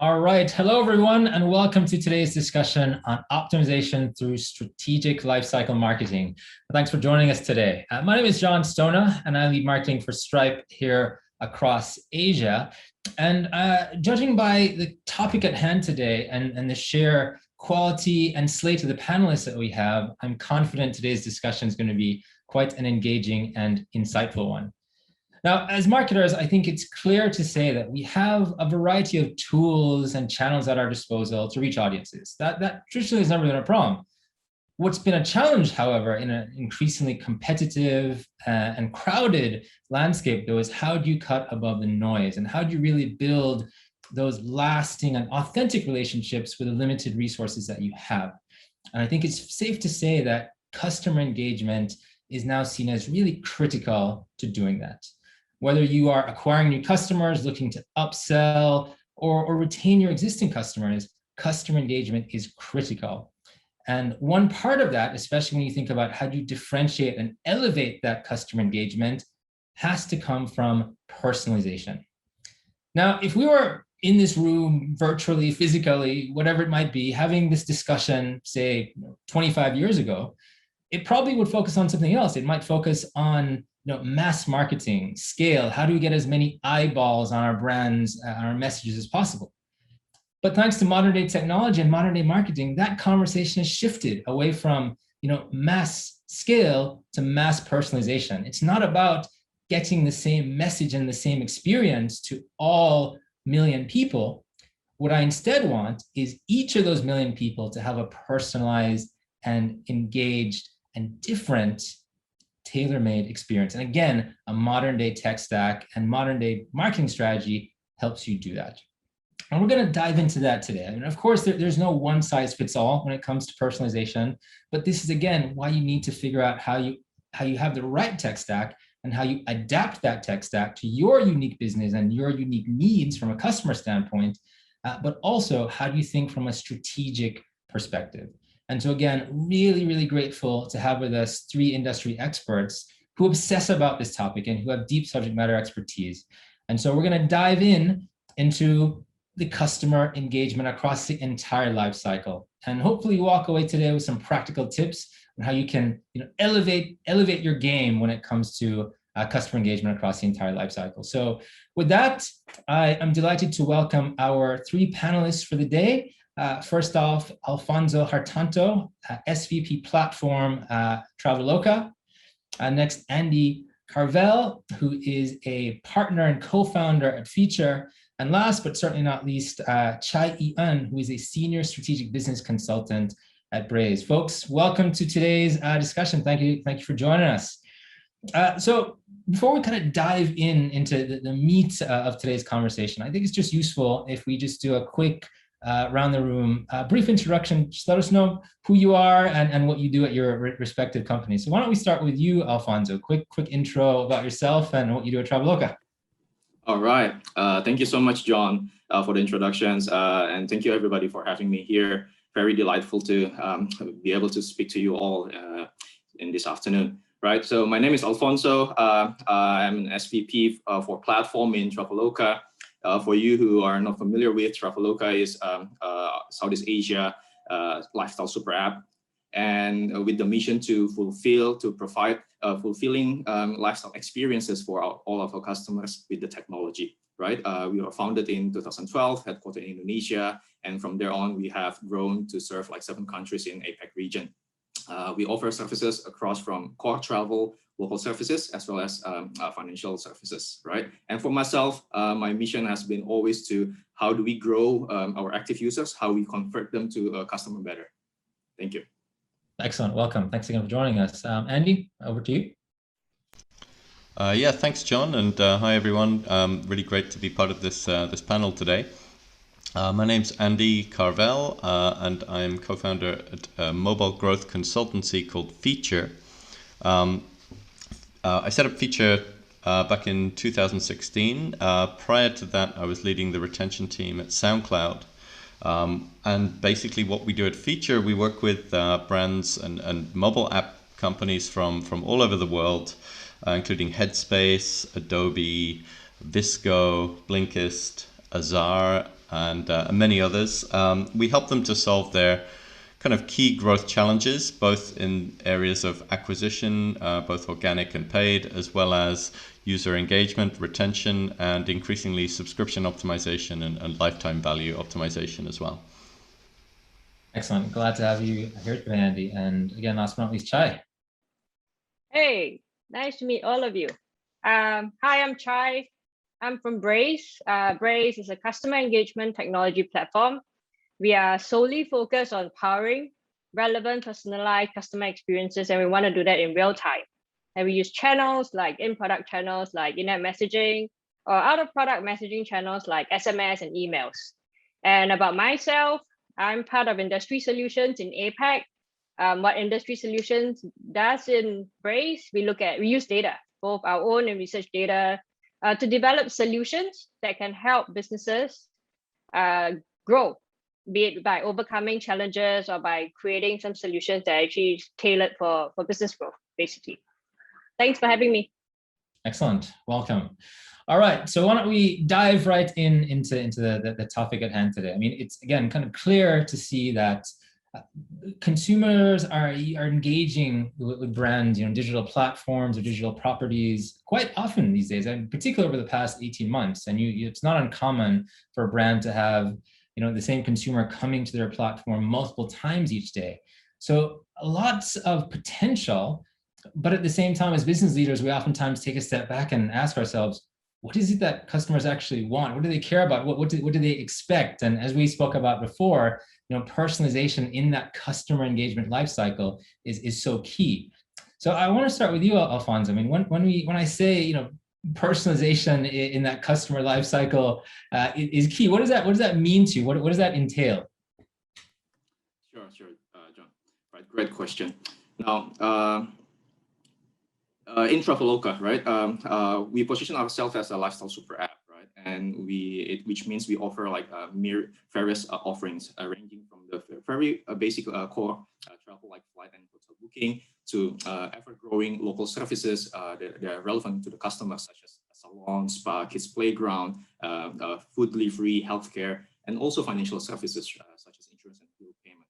All right. Hello, everyone, and welcome to today's discussion on optimization through strategic lifecycle marketing. Thanks for joining us today. My name is John Stona, and I lead marketing for Stripe here across Asia. And judging by the topic at hand today and the sheer quality and slate of the panelists that we have, I'm confident today's discussion is going to be quite an engaging and insightful one. Now, as marketers, I think it's clear to say that we have a variety of tools and channels at our disposal to reach audiences. That traditionally has never been a problem. What's been a challenge, however, in an increasingly competitive and crowded landscape, though, is how do you cut above the noise and how do you really build those lasting and authentic relationships with the limited resources that you have? And I think it's safe to say that customer engagement is now seen as really critical to doing that. Whether you are acquiring new customers, looking to upsell, or retain your existing customers, customer engagement is critical. And one part of that, especially when you think about how do you differentiate and elevate that customer engagement, has to come from personalization. Now, if we were in this room virtually, physically, whatever it might be, having this discussion, say, 25 years ago, it probably would focus on something else. It might focus on mass marketing, scale. How do we get as many eyeballs on our brands, our messages as possible? But thanks to modern day technology and modern day marketing, that conversation has shifted away from mass scale to mass personalization. It's not about getting the same message and the same experience to all million people. What I instead want is each of those million people to have a personalized and engaged and different tailor-made experience. And again, a modern day tech stack and modern day marketing strategy helps you do that. And we're going to dive into that today. I mean, of course, there's no one size fits all when it comes to personalization, but this is, again, why you need to figure out how you have the right tech stack and how you adapt that tech stack to your unique business and your unique needs from a customer standpoint, but also how do you think from a strategic perspective. And so again, really, really grateful to have with us three industry experts who obsess about this topic and who have deep subject matter expertise. And so we're going to dive into the customer engagement across the entire life cycle. And hopefully you walk away today with some practical tips on how you can elevate your game when it comes to customer engagement across the entire life cycle. So with that, I am delighted to welcome our three panelists for the day. First off, Alfonso Hartanto, SVP Platform, Traveloka. Next, Andy Carvel, who is a partner and co-founder at Feature. And last, but certainly not least, Chai Yi-un, who is a senior strategic business consultant at Braze. Folks, welcome to today's discussion. Thank you for joining us. So before we kind of dive into the meat of today's conversation, I think it's just useful if we just do a quick around the room, brief introduction. Just let us know who you are and what you do at your respective companies. So why don't we start with you, Alfonso? Quick intro about yourself and what you do at Traveloka. All right. Thank you so much, John, for the introductions. And thank you, everybody, for having me here. Very delightful to be able to speak to you all in this afternoon. Right. So my name is Alfonso. I'm an SVP for Platform in Traveloka. For you who are not familiar with, Traveloka is Southeast Asia lifestyle super app, and with the mission to provide fulfilling lifestyle experiences for all of our customers with the technology. Right, we were founded in 2012, headquartered in Indonesia, and from there on we have grown to serve like 7 countries in APAC region. We offer services across from core travel, local services, as well as financial services, right? And for myself, my mission has been always to how do we grow our active users, how we convert them to a customer better. Thank you. Excellent, welcome. Thanks again for joining us. Andy, over to you. Yeah, thanks, John, and hi everyone. Really great to be part of this panel today. My name's Andy Carvel, and I'm co-founder at a mobile growth consultancy called Feature. I set up Feature back in 2016. Prior to that, I was leading the retention team at SoundCloud. And basically what we do at Feature, we work with brands and mobile app companies from all over the world, including Headspace, Adobe, Visco, Blinkist, Azar, and many others. We help them to solve their kind of key growth challenges, both in areas of acquisition, both organic and paid, as well as user engagement, retention, and increasingly subscription optimization and lifetime value optimization as well. Excellent. Glad to have you here today, Andy. And again, last but not least, Chai. Hey, nice to meet all of you. Hi, I'm Chai. I'm from Braze. Braze is a customer engagement technology platform. We are solely focused on powering relevant, personalized customer experiences, and we want to do that in real time. And we use channels like in-product channels like in-app messaging, or out-of-product messaging channels like SMS and emails. And about myself, I'm part of industry solutions in APAC. What industry solutions does in Braze, we use data, both our own and research data, to develop solutions that can help businesses grow, be it by overcoming challenges or by creating some solutions that are actually tailored for business growth, basically. Thanks for having me. Excellent. Welcome. All right. So why don't we dive right into the topic at hand today? I mean, it's, again, kind of clear to see that consumers are engaging with brands, digital platforms or digital properties quite often these days, and particularly over the past 18 months. And it's not uncommon for a brand to have, the same consumer coming to their platform multiple times each day. So lots of potential, but at the same time, as business leaders, we oftentimes take a step back and ask ourselves, what is it that customers actually want? What do they care about? What do they expect? And as we spoke about before, personalization in that customer engagement lifecycle is so key. So I want to start with you, Alfonso. I mean, when I say personalization in that customer lifecycle is key, what does that mean to you? What does that entail? Sure, John. Right, great question. Now, in Traveloka, right, we position ourselves as a lifestyle super app, right, and which means we offer like various offerings ranging from the very basic core travel like flight and hotel booking to ever-growing local services that are relevant to the customers, such as salon, spa, kids playground, food delivery, healthcare, and also financial services such as insurance and bill payment,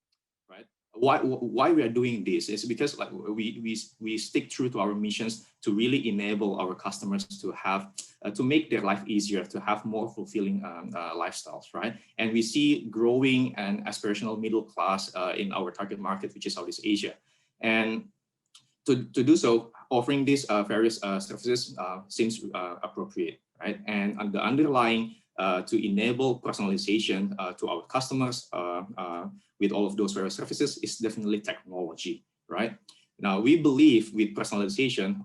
right? Why we are doing this is because like we stick true to our missions to really enable our customers to have to make their life easier, to have more fulfilling lifestyles, right? And we see growing and aspirational middle class in our target market, which is Southeast Asia. And to do so, offering these various services seems appropriate, right? And the underlying to enable personalization to our customers with all of those various services is definitely technology, right? Now, we believe with personalization,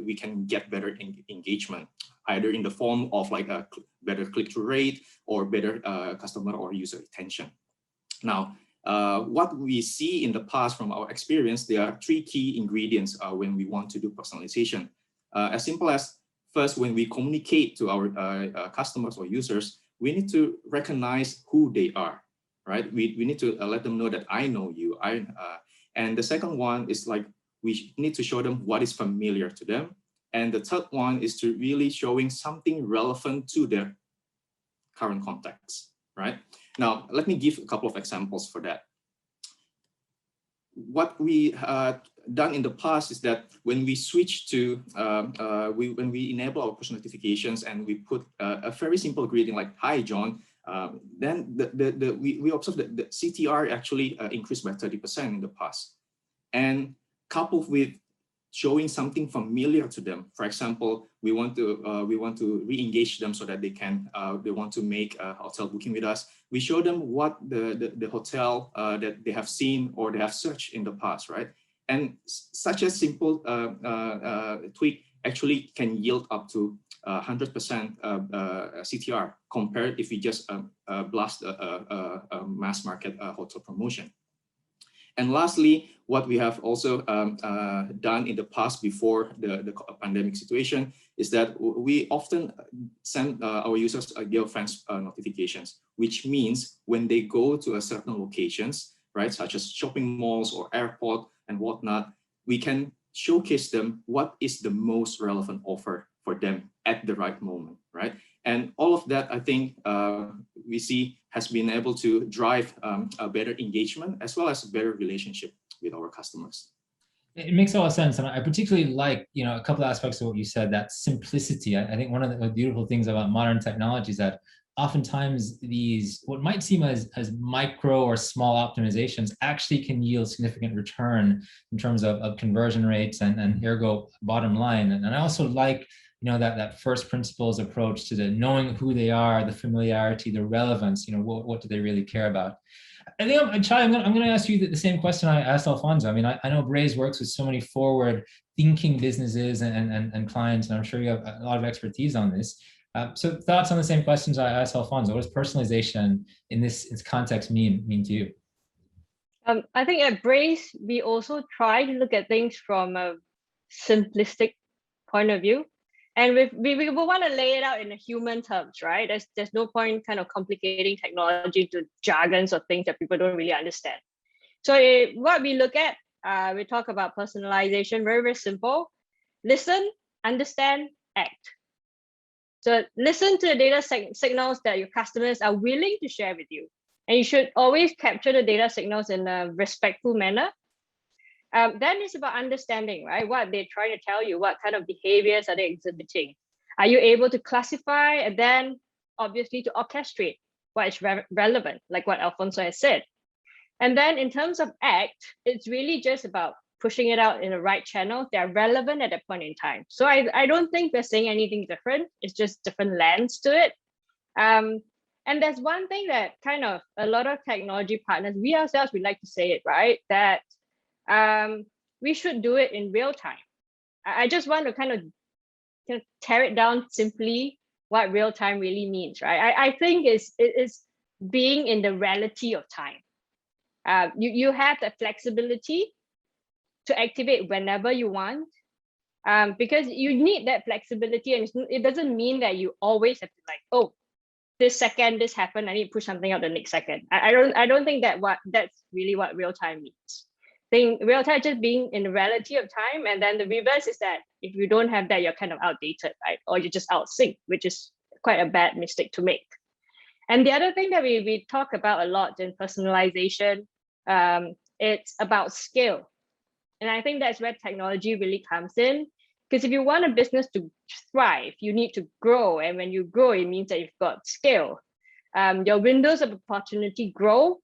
we can get better engagement, either in the form of like a better click-through rate or better customer or user retention. Now, what we see in the past from our experience, there are three key ingredients when we want to do personalization. As simple as, first, when we communicate to our customers or users, we need to recognize who they are, right? We need to let them know that I know you. And the second one is like, we need to show them what is familiar to them. And the third one is to really showing something relevant to their current context, right? Now, let me give a couple of examples for that. What we done in the past is that when we switch to, when we enable our push notifications and we put a very simple greeting like, hi, John, then we observe that the CTR actually increased by 30% in the past. And coupled with showing something familiar to them. For example, we want to re-engage them so that they want to make a hotel booking with us. We show them what the hotel that they have seen or they have searched in the past, right? And such a simple tweak actually can yield up to 100% CTR compared if we just blast a mass market hotel promotion. And lastly, what we have also done in the past before the pandemic situation is that we often send our users girlfriends notifications, which means when they go to a certain locations, right, such as shopping malls or airport and whatnot, we can showcase them what is the most relevant offer for them at the right moment, right? And all of that, I think, we see has been able to drive a better engagement as well as a better relationship with our customers. It makes a lot of sense, and I particularly like, a couple of aspects of what you said. That simplicity. I think one of the beautiful things about modern technology is that oftentimes these what might seem as micro or small optimizations actually can yield significant return in terms of conversion rates and ergo bottom line. And I also like that first principles approach to the knowing who they are, the familiarity, the relevance. What do they really care about? I think, Chai, I'm going to ask you the same question I asked Alfonso. I mean, I know Braze works with so many forward-thinking businesses and clients, and I'm sure you have a lot of expertise on this. So thoughts on the same questions I asked Alfonso. What does personalization in this context mean to you? I think at Braze, we also try to look at things from a simplistic point of view. And we want to lay it out in a human terms, right? There's no point kind of complicating technology to jargons or things that people don't really understand. So what we look at, we talk about personalization, very, very simple. Listen, understand, act. So listen to the data signals that your customers are willing to share with you. And you should always capture the data signals in a respectful manner. Then it's about understanding, right? What they're trying to tell you, what kind of behaviors are they exhibiting? Are you able to classify and then obviously to orchestrate what is relevant, like what Alfonso has said. And then in terms of act, it's really just about pushing it out in the right channels that are relevant at that point in time. So I don't think we're saying anything different. It's just different lens to it. And there's one thing that kind of a lot of technology partners, we ourselves, we like to say it, right? That we should do it in real time. I just want to kind of tear it down simply what real time really means, right? I think it is being in the reality of time. You have the flexibility to activate whenever you want, because you need that flexibility, and it doesn't mean that you always have to like, oh, this second this happened, I need to push something out the next second. I don't think that's really what real time means. I think real time just being in the reality of time, and then the reverse is that if you don't have that, you're kind of outdated, right? Or you're just out sync, which is quite a bad mistake to make. And the other thing that we talk about a lot in personalization, it's about scale. And I think that's where technology really comes in. Because if you want a business to thrive, you need to grow. And when you grow, it means that you've got scale. Your windows of opportunity grow,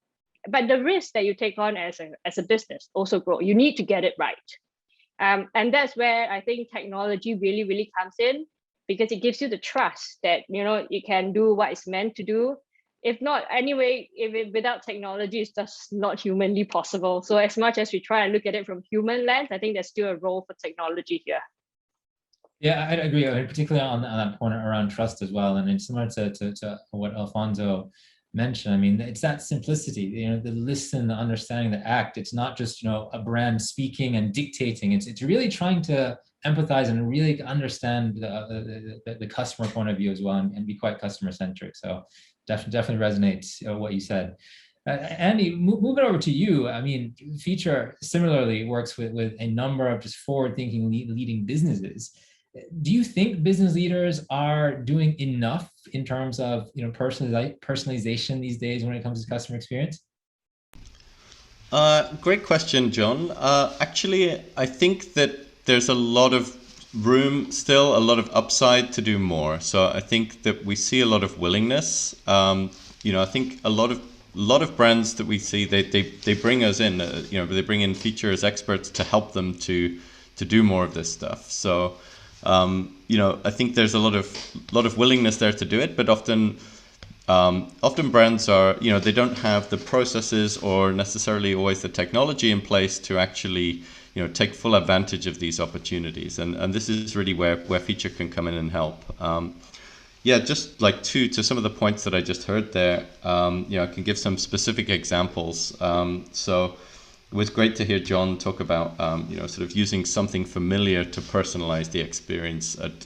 but the risk that you take on as a business also grow. You need to get it right. And that's where I think technology really, really comes in, because it gives you the trust that, you can do what it's meant to do. If not, anyway, without technology, it's just not humanly possible. So as much as we try and look at it from human lens, I think there's still a role for technology here. Yeah, I agree. I mean, particularly on that point around trust as well. And it's similar to what Alfonso mentioned. I mean, it's that simplicity, the listen, the understanding, the act. It's not just, a brand speaking and dictating. It's really trying to empathize and really understand the customer point of view as well, and be quite customer centric. So definitely resonates what you said. Andy, moving over to you. I mean, Feature similarly works with a number of just forward-thinking leading businesses. Do you think business leaders are doing enough in terms of personalization these days when it comes to customer experience? Great question, John. Actually, I think that there's a lot of room still, a lot of upside to do more. So I think that we see a lot of willingness. I think a lot of brands that we see, they bring us in, they bring in Feature as experts to help them to do more of this stuff. So I think there's a lot of willingness there to do it, but often brands are, they don't have the processes or necessarily always the technology in place to actually, take full advantage of these opportunities. And this is really where Feature can come in and help. Just like to some of the points that I just heard there, I can give some specific examples. So it was great to hear John talk about, sort of using something familiar to personalize the experience at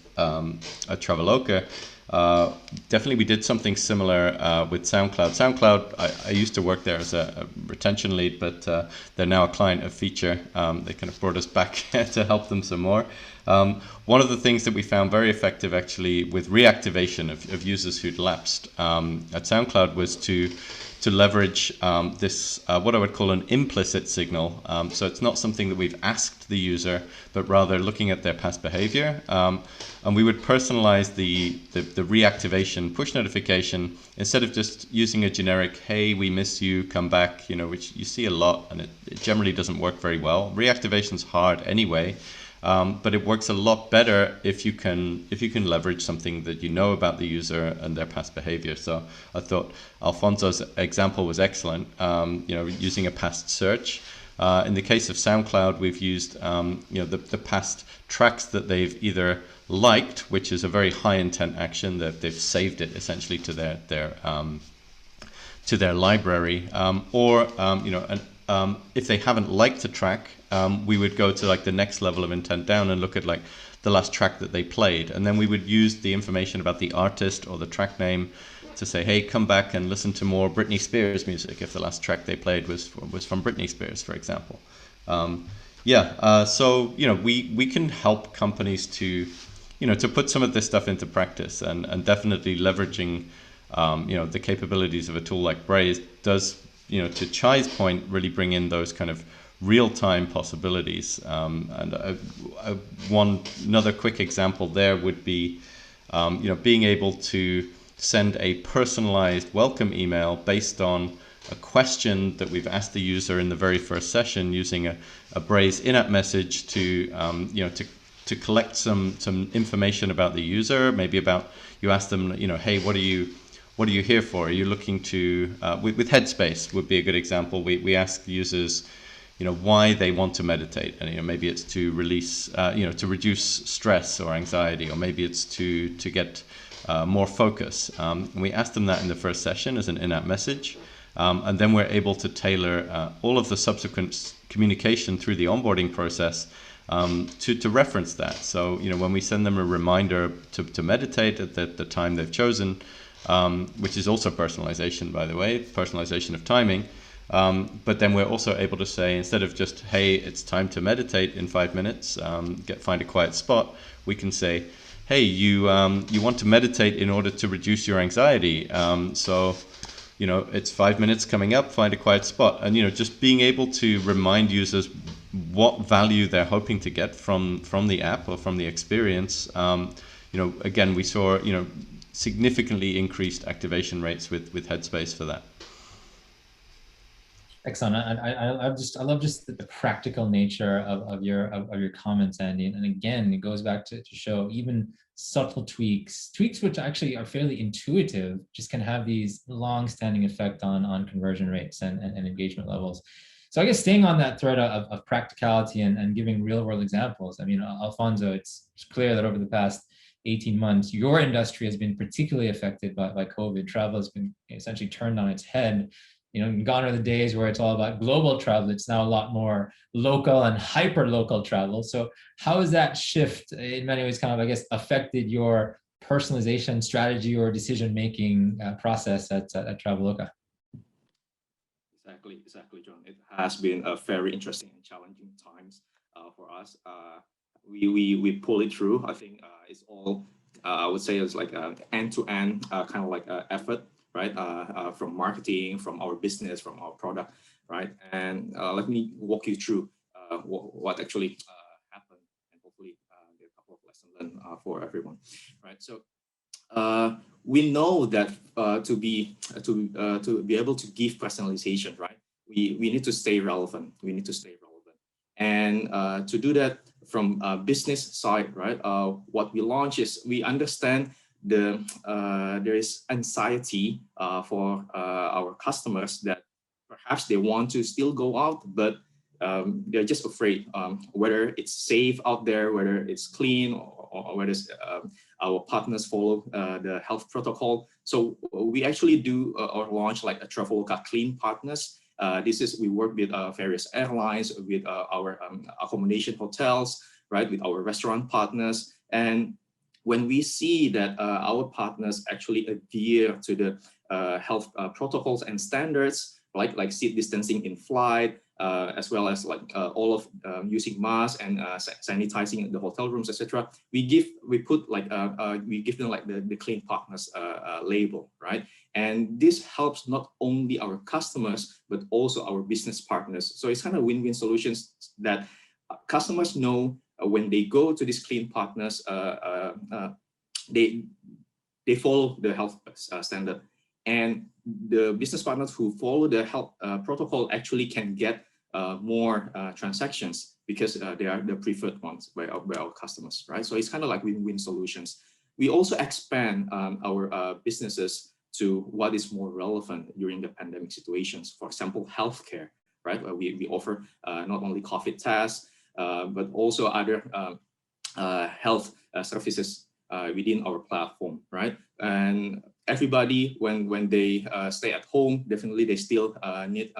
Traveloka. Definitely we did something similar with SoundCloud. SoundCloud, I used to work there as a retention lead, but they're now a client of Feature. They kind of brought us back to help them some more. One of the things that we found very effective actually with reactivation of users who'd lapsed at SoundCloud was to leverage this, what I would call an implicit signal. So it's not something that we've asked the user, but rather looking at their past behavior. And we would personalize the reactivation push notification instead of just using a generic, hey, we miss you, come back, which you see a lot, and it generally doesn't work very well. Reactivation's hard anyway. But it works a lot better if you can leverage something that you know about the user and their past behavior. So I thought Alfonso's example was excellent. Using a past search. In the case of SoundCloud, we've used the past tracks that they've either liked, which is a very high intent action, that they've saved it essentially to their library, or if they haven't liked a track, we would go to like the next level of intent down and look at like the last track that they played, and then we would use the information about the artist or the track name to say, hey, come back and listen to more Britney Spears music if the last track they played was from Britney Spears, for example. So we can help companies to put some of this stuff into practice, and definitely leveraging the capabilities of a tool like Braze does, to Chai's point, really bring in those kind of real-time possibilities. And another quick example there would be, being able to send a personalized welcome email based on a question that we've asked the user in the very first session, using a Braze in-app message to collect some information about the user. Maybe about, you ask them, hey, what are you here for? Are you looking to, with Headspace would be a good example. We ask users, why they want to meditate, and maybe it's to release, to reduce stress or anxiety, or maybe it's to get more focus. We ask them that in the first session as an in-app message, and then we're able to tailor all of the subsequent communication through the onboarding process to reference that. So when we send them a reminder to meditate at the time they've chosen, which is also personalization, by the way, personalization of timing. But then we're also able to say, instead of just, hey, it's time to meditate in 5 minutes, find a quiet spot, we can say, hey, you want to meditate in order to reduce your anxiety. So it's 5 minutes coming up, find a quiet spot. And, just being able to remind users what value they're hoping to get from the app or from the experience. Again, we saw, significantly increased activation rates with Headspace for that. Excellent. I love just the practical nature of your comments, Andy. And again, it goes back to show even subtle tweaks which actually are fairly intuitive, just can have these long-standing effect on conversion rates and engagement levels. So I guess staying on that thread of practicality and giving real-world examples. I mean, Alfonso, it's clear that over the past 18 months, your industry has been particularly affected by COVID. Travel has been essentially turned on its head. Gone are the days where it's all about global travel. It's now a lot more local and hyper-local travel. So how has that shift in many ways kind of, I guess, affected your personalization strategy or decision-making process at Traveloka? Exactly, John. It has been a very interesting and challenging times for us. We pull it through. I think it's all, I would say, it's like an end-to-end kind of like effort, right? From marketing, from our business, from our product, right? And let me walk you through what actually happened, and hopefully there are a couple of lessons learned for everyone, right? So we know that to be able to give personalization, right? We need to stay relevant. And to do that from a business side, right? What we launch is, we understand there is anxiety for our customers, that perhaps they want to still go out, but they're just afraid whether it's safe out there, whether it's clean, or whether our partners follow the health protocol. So we actually do or launch like a Traveloka Clean Partners. We work with various airlines, with our accommodation hotels, right, with our restaurant partners. And when we see that our partners actually adhere to the health protocols and standards, like seat distancing in flight, as well as like all of using masks and sanitizing the hotel rooms, etc. We give them like the clean partners label, right? And this helps not only our customers but also our business partners. So it's kind of win-win solutions that customers know when they go to these clean partners, they follow the health standard, and the business partners who follow the health protocol actually can get more transactions because they are the preferred ones by our customers, right? So it's kind of like win-win solutions. We also expand our businesses to what is more relevant during the pandemic situations. For example, healthcare, right? We offer not only COVID tests, but also other health services within our platform, right? And everybody, when they stay at home, definitely they still need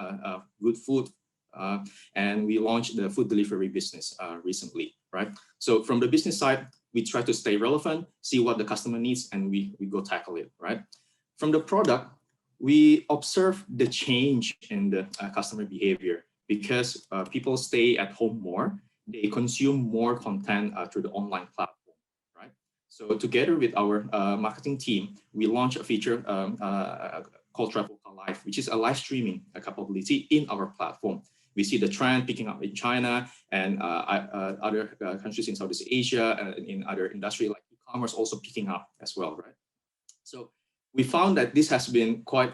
good food. And we launched the food delivery business recently, right? So from the business side, we try to stay relevant, see what the customer needs, and we go tackle it, right? From the product, we observe the change in the customer behavior because people stay at home more, they consume more content through the online platform, right? So together with our marketing team, we launched a feature called Travel Live, which is a live streaming capability in our platform. We see the trend picking up in China and other countries in Southeast Asia and in other industry like e-commerce also picking up as well, right? So we found that this has been quite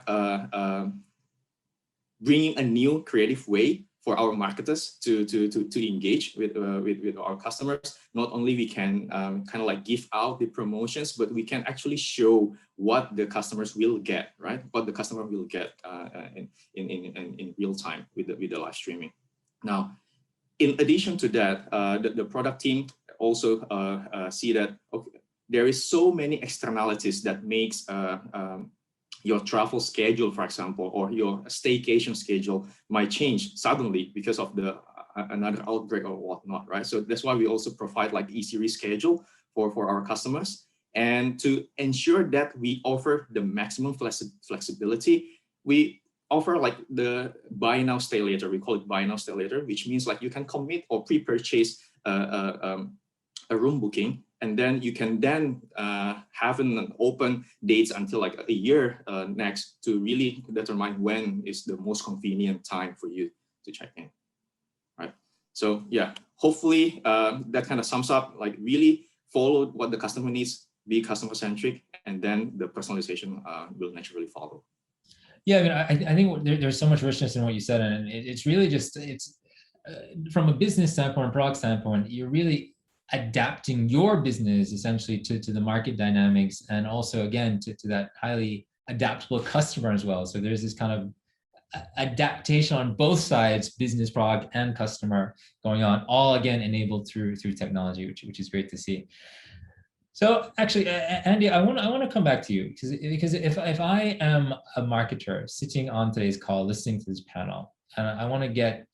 bringing a new creative way for our marketers to engage with our customers. Not only we can kind of like give out the promotions, but we can actually show what the customers will get, right? What the customer will get in real time with the live streaming. Now, in addition to that, the product team also see that there is so many externalities that makes your travel schedule, for example, or your staycation schedule might change suddenly because of the another outbreak or whatnot, right? So that's why we also provide like easy reschedule for our customers. And to ensure that we offer the maximum flexibility, we offer like the buy now, stay later. We call it buy now, stay later, which means like you can commit or pre-purchase a room booking, and then you can then have an open dates until like a year next to really determine when is the most convenient time for you to check in, right? So yeah, hopefully that kind of sums up, like really follow what the customer needs, be customer centric, and then the personalization will naturally follow. Yeah, I mean, I think there's so much richness in what you said, and it's really just, it's from a business standpoint, product standpoint, you're really adapting your business essentially to the market dynamics, and also again to that highly adaptable customer as well. So there's this kind of adaptation on both sides, business, product, and customer going on, all again enabled through technology, which is great to see. So actually, Andy, I want to come back to you because if I am a marketer sitting on today's call, listening to this panel, and I want to get,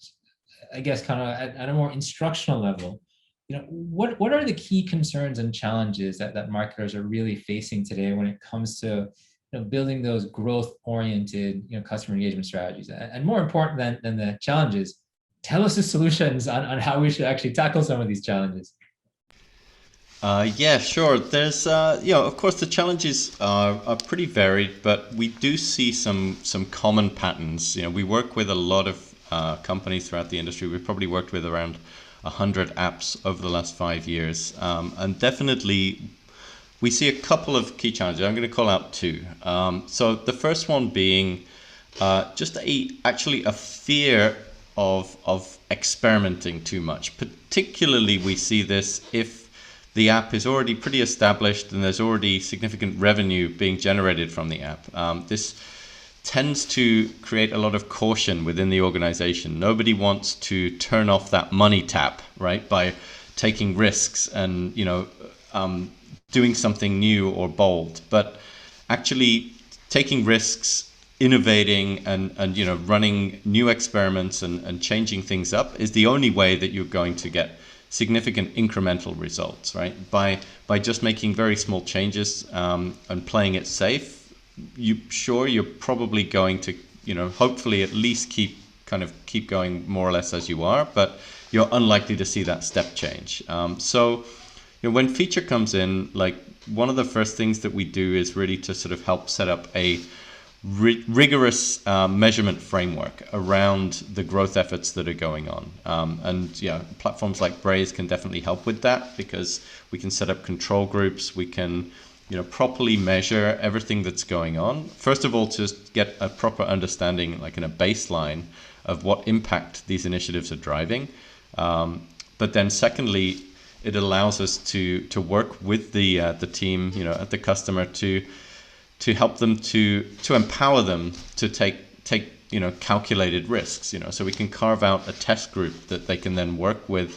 I guess, kind of at a more instructional level, you know, what are the key concerns and challenges that marketers are really facing today when it comes to, you know, building those growth-oriented, you know, customer engagement strategies? And more important than the challenges, tell us the solutions on how we should actually tackle some of these challenges. Yeah, sure. There's, you know, of course, the challenges are pretty varied, but we do see some common patterns. You know, we work with a lot of companies throughout the industry. We've probably worked with around 100 apps over the last 5 years, and definitely we see a couple of key challenges. I'm going to call out two. So the first one being just actually a fear of experimenting too much. Particularly, we see this if the app is already pretty established and there's already significant revenue being generated from the app. This tends to create a lot of caution within the organization. Nobody wants to turn off that money tap, right, by taking risks and, you know, doing something new or bold. But actually taking risks, innovating and you know, running new experiments and changing things up is the only way that you're going to get significant incremental results, right? By just making very small changes and playing it safe, you're probably going to, hopefully at least keep going more or less as you are, but you're unlikely to see that step change. So when feature comes in, like one of the first things that we do is really to sort of help set up a rigorous measurement framework around the growth efforts that are going on. And platforms like Braze can definitely help with that, because we can set up control groups. We can properly measure everything that's going on. First of all, just get a proper understanding, like in a baseline, of what impact these initiatives are driving. But then secondly, it allows us to work with the team, at the customer to help them to empower them to take calculated risks, so we can carve out a test group that they can then work with,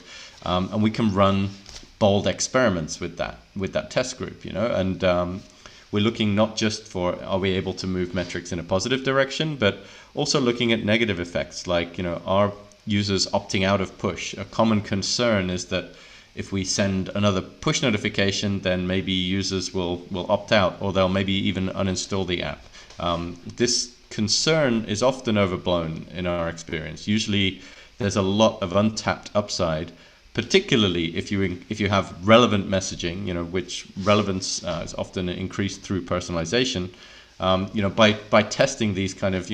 and we can run bold experiments with that test group, and we're looking not just for, are we able to move metrics in a positive direction, but also looking at negative effects, like, are users opting out of push? A common concern is that if we send another push notification, then maybe users will opt out, or they'll maybe even uninstall the app. This concern is often overblown in our experience. Usually there's a lot of untapped upside, particularly if you have relevant messaging, which relevance is often increased through personalization. By testing these kind of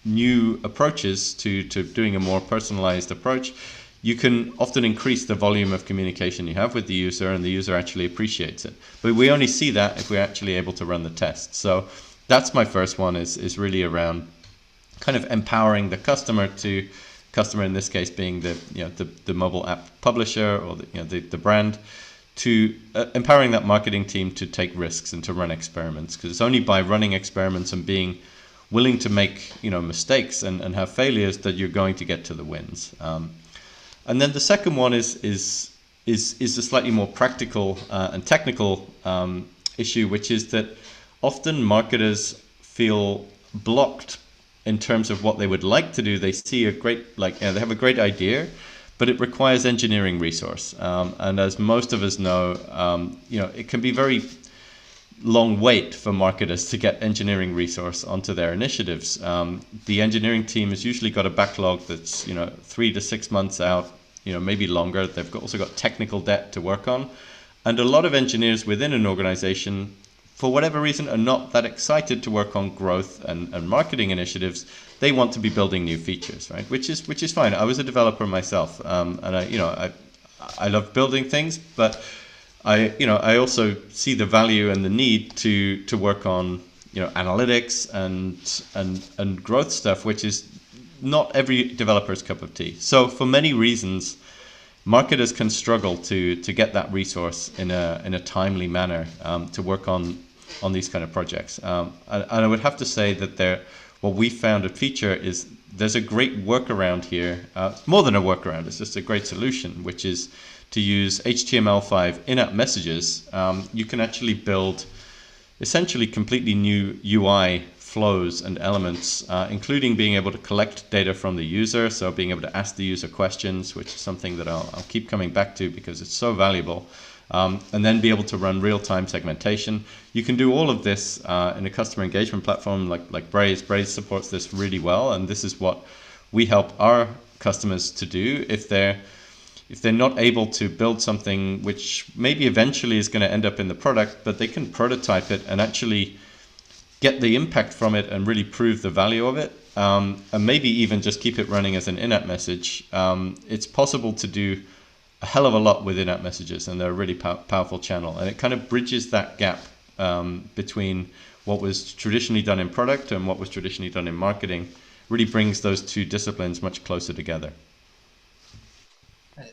new approaches to doing a more personalized approach, you can often increase the volume of communication you have with the user, and the user actually appreciates it. But we only see that if we're actually able to run the tests. So that's my first one, is really around kind of empowering the customer in this case being the mobile app publisher, or the brand, to empowering that marketing team to take risks and to run experiments, because it's only by running experiments and being willing to make mistakes and have failures that you're going to get to the wins. And then the second one is a slightly more practical and technical issue, which is that often marketers feel blocked in terms of what they would like to do. They see they have a great idea, but it requires engineering resource. And as most of us know, it can be very long wait for marketers to get engineering resource onto their initiatives. The engineering team has usually got a backlog that's 3 to 6 months out, maybe longer. They've also got technical debt to work on, and a lot of engineers within an organization, for whatever reason, are not that excited to work on growth and marketing initiatives. They want to be building new features, right? Which is fine. I was a developer myself, and I love building things, but I also see the value and the need to work on analytics and growth stuff, which is not every developer's cup of tea. So for many reasons, marketers can struggle to get that resource in a timely manner to work on these kind of projects. And I would have to say that what we found at Feature is there's a great workaround here. More than a workaround, it's just a great solution, which is to use HTML5 in-app messages. You can actually build essentially completely new UI flows and elements, including being able to collect data from the user, so being able to ask the user questions, which is something that I'll keep coming back to because it's so valuable, and then be able to run real-time segmentation. You can do all of this in a customer engagement platform like Braze. Braze supports this really well, and this is what we help our customers to do if they're not able to build something which maybe eventually is going to end up in the product, but they can prototype it and actually get the impact from it and really prove the value of it, and maybe even just keep it running as an in-app message. It's possible to do a hell of a lot with in-app messages, and they're a really powerful channel. And it kind of bridges that gap between what was traditionally done in product and what was traditionally done in marketing, really brings those two disciplines much closer together.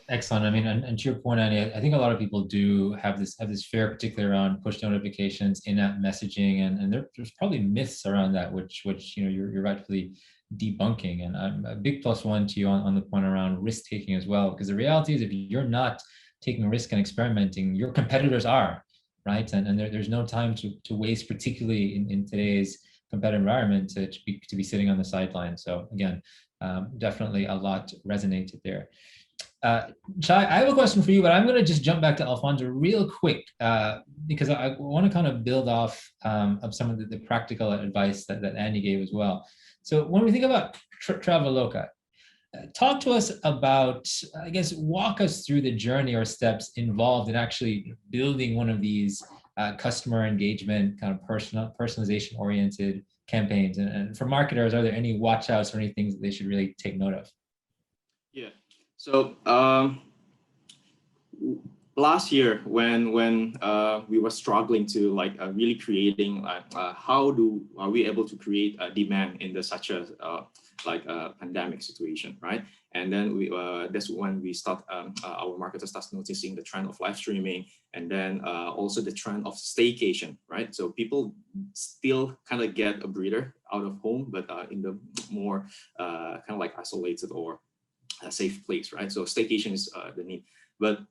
Excellent. I mean, and to your point, Annie, I think a lot of people do have this fear, particularly around push notifications, in-app messaging, and there's probably myths around that, which you're rightfully debunking. And I'm a big +1 to you on the point around risk taking as well, because the reality is, if you're not taking risk and experimenting, your competitors are, right? And there's no time to waste, particularly in today's competitive environment, to be sitting on the sideline. So again, definitely a lot resonated there. Chai, I have a question for you, but I'm going to just jump back to Alfonso real quick because I want to kind of build off of some of the practical advice that Andy gave as well. So when we think about Traveloka, talk to us about, I guess, walk us through the journey or steps involved in actually building one of these customer engagement, kind of personalization oriented campaigns. And for marketers, are there any watch outs or any things that they should really take note of? Yeah. So last year, when we were struggling to really creating how are we able to create a demand in such a pandemic situation, right? And then that's when we start our marketers starts noticing the trend of live streaming, and then also the trend of staycation, right? So people still kind of get a breather out of home, but in the more kind of like isolated or a safe place, right? So staycation is the need, but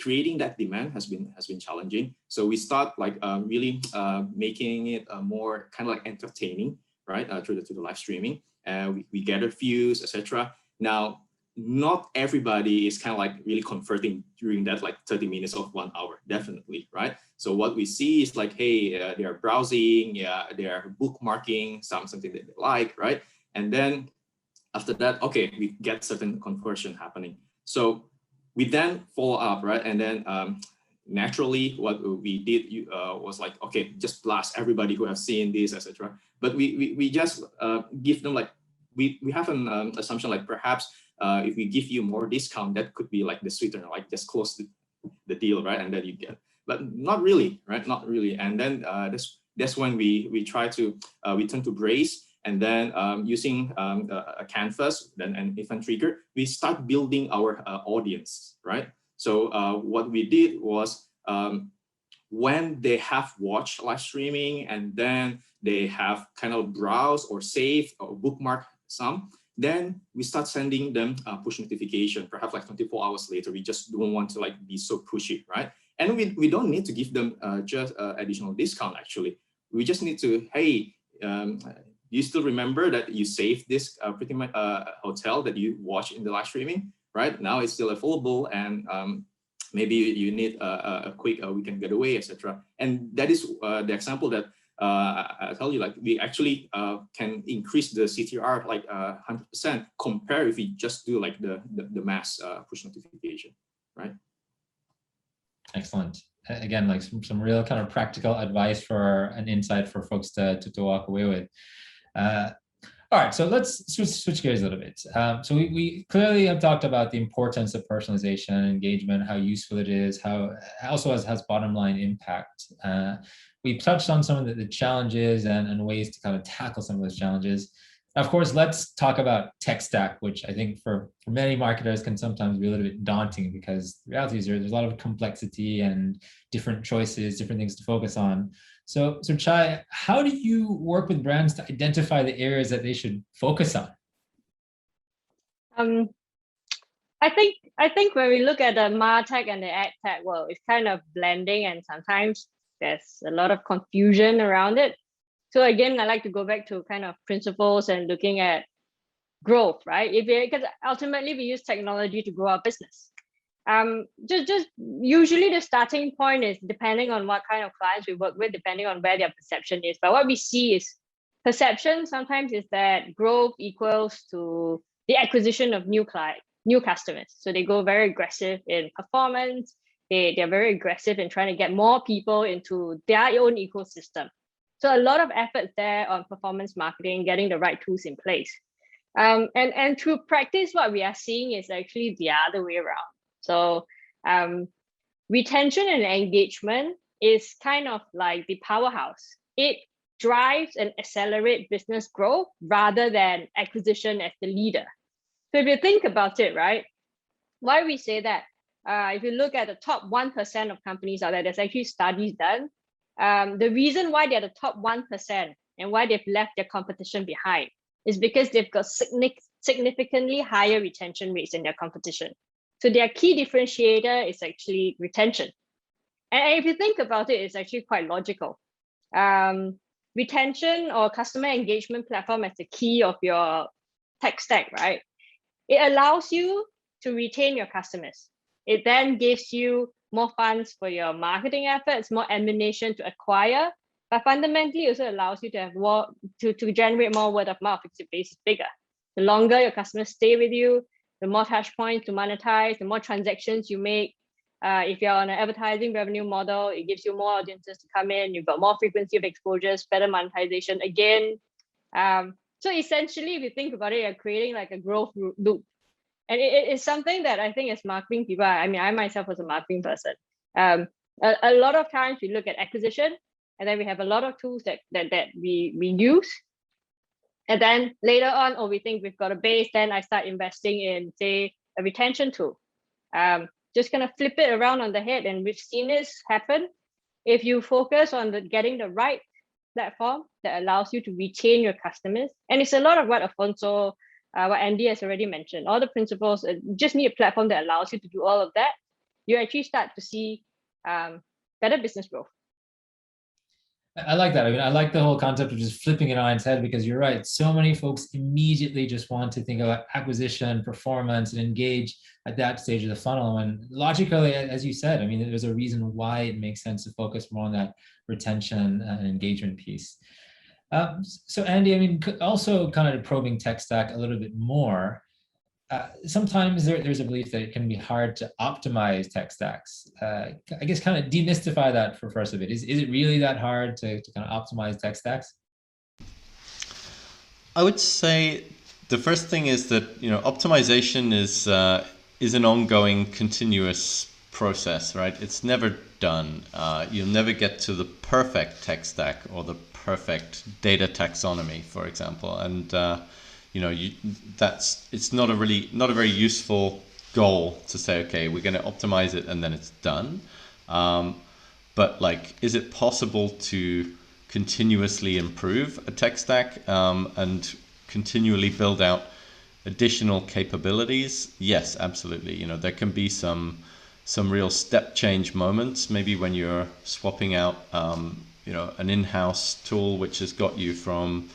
creating that demand has been challenging. So we start really making it more kind of like entertaining, right? Through the live streaming, and we gather views, etc. Now, not everybody is kind of like really converting during that 30 minutes of 1 hour, definitely, right? So what we see is hey, they are browsing, yeah, they are bookmarking something that they like, right? And then after that, okay, we get certain conversion happening. So we then follow up, right? And then naturally, what we did was okay, just blast everybody who have seen this, etc. But we just give them we have an assumption perhaps if we give you more discount, that could be the sweetener, just close the deal, right? And then you get, but not really, right? Not really. And then that's when we try to we turn to Braze. And then using a canvas, then an event trigger, we start building our audience, right? So what we did was when they have watched live streaming and then they have kind of browsed or saved or bookmarked some, then we start sending them a push notification, perhaps 24 hours later. We just don't want to be so pushy, right? And we don't need to give them just additional discount, actually. We just need to, hey, you still remember that you saved this pretty much hotel that you watched in the live streaming, right? Now it's still available, and maybe you need a quick weekend getaway, etc. And that is the example that I tell you, we actually can increase the CTR 100% compared if we just do the mass push notification, right? Excellent. Again, some real kind of practical advice for an insight for folks to walk away with. All right, so let's switch gears a little bit. So we clearly have talked about the importance of personalization, engagement, how useful it is, how it also has bottom line impact. We've touched on some of the challenges and ways to kind of tackle some of those challenges. Of course, let's talk about tech stack, which I think for many marketers can sometimes be a little bit daunting, because the reality is there's a lot of complexity and different choices, different things to focus on. So Chai, how do you work with brands to identify the areas that they should focus on? I think when we look at the MarTech and the AdTech world, it's kind of blending, and sometimes there's a lot of confusion around it. So again, I like to go back to kind of principles and looking at growth, right? Because ultimately we use technology to grow our business. Just usually the starting point is depending on what kind of clients we work with, depending on where their perception is. But what we see is perception sometimes is that growth equals to the acquisition of new customers. So they go very aggressive in performance. They're very aggressive in trying to get more people into their own ecosystem. So a lot of effort there on performance marketing, getting the right tools in place. And through practice, what we are seeing is actually the other way around. So retention and engagement is kind of like the powerhouse. It drives and accelerates business growth rather than acquisition as the leader. So if you think about it, right, why we say that, if you look at the top 1% of companies out there, there's actually studies done. The reason why they're the top 1% and why they've left their competition behind is because they've got significantly higher retention rates than their competition. So their key differentiator is actually retention. And if you think about it, it's actually quite logical. Retention or customer engagement platform as the key of your tech stack, right? It allows you to retain your customers. It then gives you more funds for your marketing efforts, more ammunition to acquire, but fundamentally also allows you to have more to generate more word of mouth because your base is bigger. The longer your customers stay with you, the more touch points to monetize, the more transactions you make. If you're on an advertising revenue model, it gives you more audiences to come in. You've got more frequency of exposures, better monetization again. So essentially, if you think about it, you're creating like a growth loop. And it is something that I think as marketing people, I mean, I myself was a marketing person. A lot of times we look at acquisition, and then we have a lot of tools that we use. And then later on, we think we've got a base, then I start investing in, say, a retention tool. Just kind of flip it around on the head, and we've seen this happen. If you focus on getting the right platform that allows you to retain your customers, and it's a lot of what Afonso, what Andy has already mentioned, all the principles, just need a platform that allows you to do all of that, you actually start to see better business growth. I like that. I mean, I like the whole concept of just flipping it on its head, because you're right. So many folks immediately just want to think about acquisition, performance, and engage at that stage of the funnel. And logically, as you said, I mean, there's a reason why it makes sense to focus more on that retention and engagement piece. So Andy, I mean, also kind of probing tech stack a little bit more. Sometimes there's a belief that it can be hard to optimize tech stacks. I guess kind of demystify that for us a bit. Is it really that hard to kind of optimize tech stacks? I would say the first thing is that, you know, optimization is an ongoing, continuous process, right? It's never done. You'll never get to the perfect tech stack or the perfect data taxonomy, for example, and you know, it's not a very useful goal to say, okay, we're going to optimize it and then it's done. But like, is it possible to continuously improve a tech stack and continually build out additional capabilities? Yes, absolutely. You know, there can be some real step change moments, maybe when you're swapping out you know, an in-house tool which has got you from,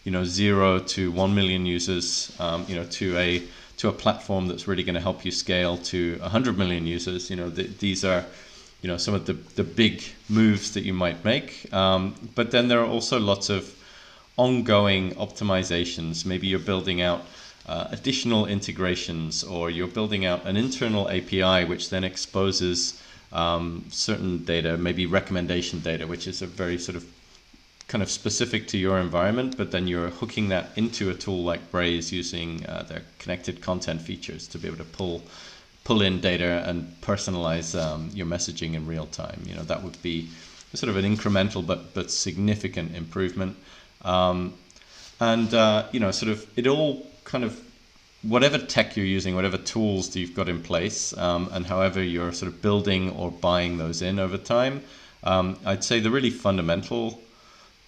you know, 0 to 1 million users, you know, to a platform that's really going to help you scale to 100 million users. You know, these are, you know, some of the big moves that you might make. But then there are also lots of ongoing optimizations. Maybe you're building out additional integrations, or you're building out an internal API which then exposes certain data, maybe recommendation data, which is a very sort of kind of specific to your environment, but then you're hooking that into a tool like Braze using their connected content features to be able to pull in data and personalize your messaging in real time. You know, that would be sort of an incremental but significant improvement. And you know, sort of it all kind of, whatever tech you're using, whatever tools that you've got in place, and however you're sort of building or buying those in over time, I'd say the really fundamental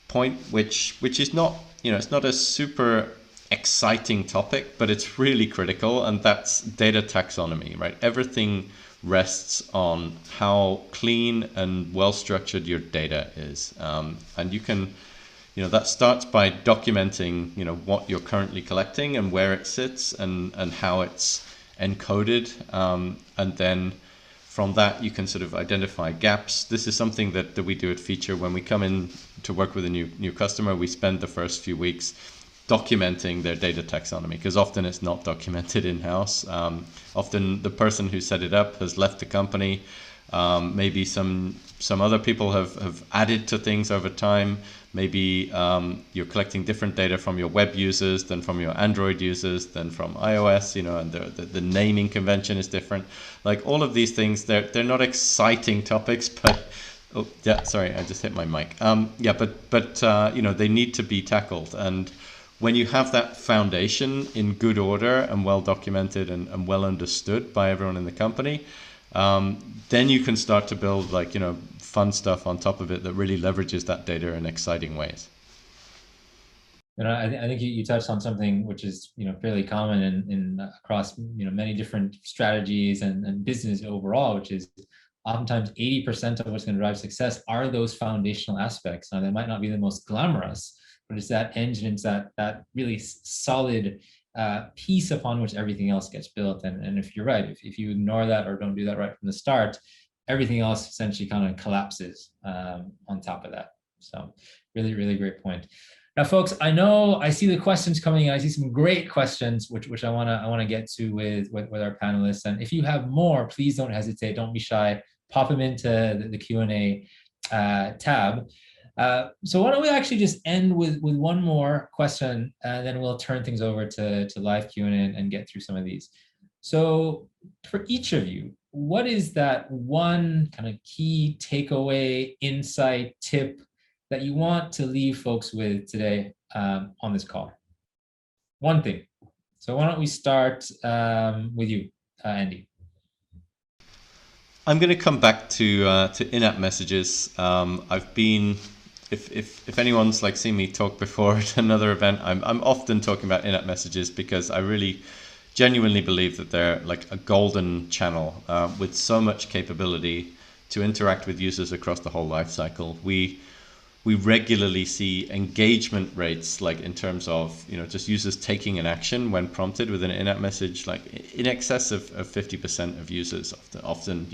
point, which is not, you know, it's not a super exciting topic, but it's really critical, and that's data taxonomy, right? Everything rests on how clean and well structured your data is, and you can, you know, that starts by documenting, you know, what you're currently collecting and where it sits and how it's encoded, and then from that you can sort of identify gaps. This is something that we do at Feature. When we come in to work with a new customer, we spend the first few weeks documenting their data taxonomy, because often it's not documented in-house. Often the person who set it up has left the company. Maybe some other people have added to things over time. Maybe you're collecting different data from your web users than from your Android users than from iOS, you know, and the naming convention is different. Like all of these things, they're not exciting topics, but oh yeah, sorry, I just hit my mic. Yeah, but you know, they need to be tackled. And when you have that foundation in good order and well documented and well understood by everyone in the company, then you can start to build, like, you know, fun stuff on top of it that really leverages that data in exciting ways. You know, I think you touched on something which is, you know, fairly common in across, you know, many different strategies and business overall, which is oftentimes 80% of what's going to drive success are those foundational aspects. Now, they might not be the most glamorous, but it's that engine, it's that really solid piece upon which everything else gets built. And if you're right, if you ignore that or don't do that right from the start, everything else essentially kind of collapses on top of that. So really, really great point. Now, folks, I know I see the questions coming in. I see some great questions, which I wanna get to with our panelists. And if you have more, please don't hesitate. Don't be shy. Pop them into the Q&A tab. So why don't we actually just end with one more question, and then we'll turn things over to live Q&A and get through some of these. So for each of you, what is that one kind of key takeaway, insight, tip that you want to leave folks with today on this call? One thing. So why don't we start with you, Andy? I'm going to come back to in-app messages. I've been, if anyone's like seen me talk before at another event, I'm often talking about in-app messages because I really genuinely believe that they're like a golden channel with so much capability to interact with users across the whole life cycle. We regularly see engagement rates, like in terms of, you know, just users taking an action when prompted with an in-app message, like in excess of 50% of users often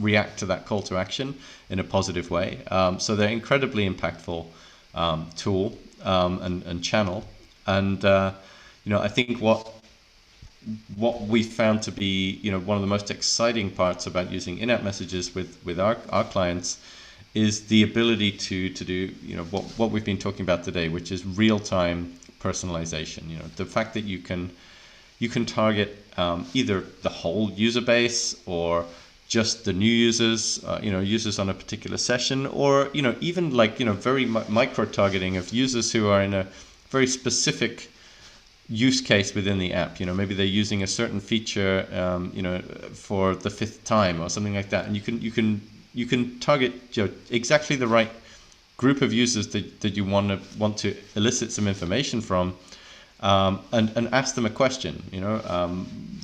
react to that call to action in a positive way. So they're incredibly impactful tool and channel. And I think what we found to be, one of the most exciting parts about using in-app messages with our clients is the ability to do, what we've been talking about today, which is real-time personalization. The fact that you can target either the whole user base or just the new users, users on a particular session, or, even like, very micro targeting of users who are in a very specific use case within the app. Maybe they're using a certain feature, for the 5th time or something like that, and you can target exactly the right group of users that you want to elicit some information from, and ask them a question.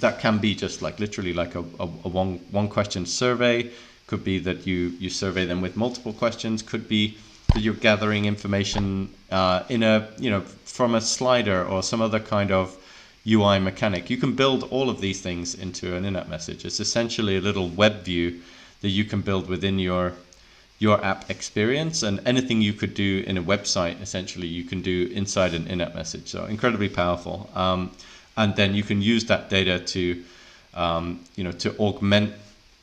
That can be just like literally like a one question survey. Could be that you survey them with multiple questions. Could be that you're gathering information from a slider or some other kind of UI mechanic. You can build all of these things into an in-app message. It's essentially a little web view that you can build within your app experience, and anything you could do in a website, essentially, you can do inside an in-app message. So incredibly powerful. And then you can use that data to augment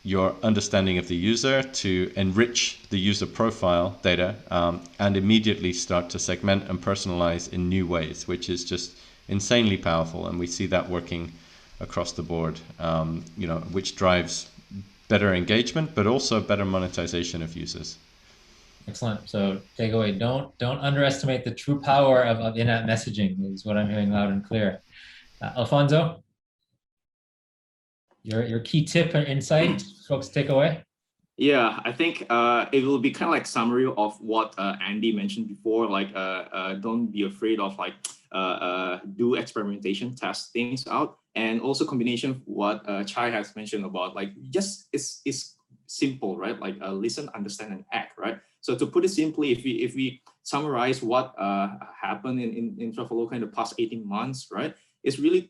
your understanding of the user, to enrich the user profile data, and immediately start to segment and personalize in new ways, which is just insanely powerful. And we see that working across the board, which drives better engagement, but also better monetization of users. Excellent. So takeaway, don't underestimate the true power of in-app messaging is what I'm hearing loud and clear. Alfonso, your key tip or insight folks take away? Yeah, I think it will be kind of like summary of what Andy mentioned before. Like, don't be afraid of like do experimentation, test things out, and also combination of what Chai has mentioned about like just it's simple, right? Like listen, understand, and act, right? So to put it simply, if we summarize what happened in Traveloka in the past 18 months, right? It's really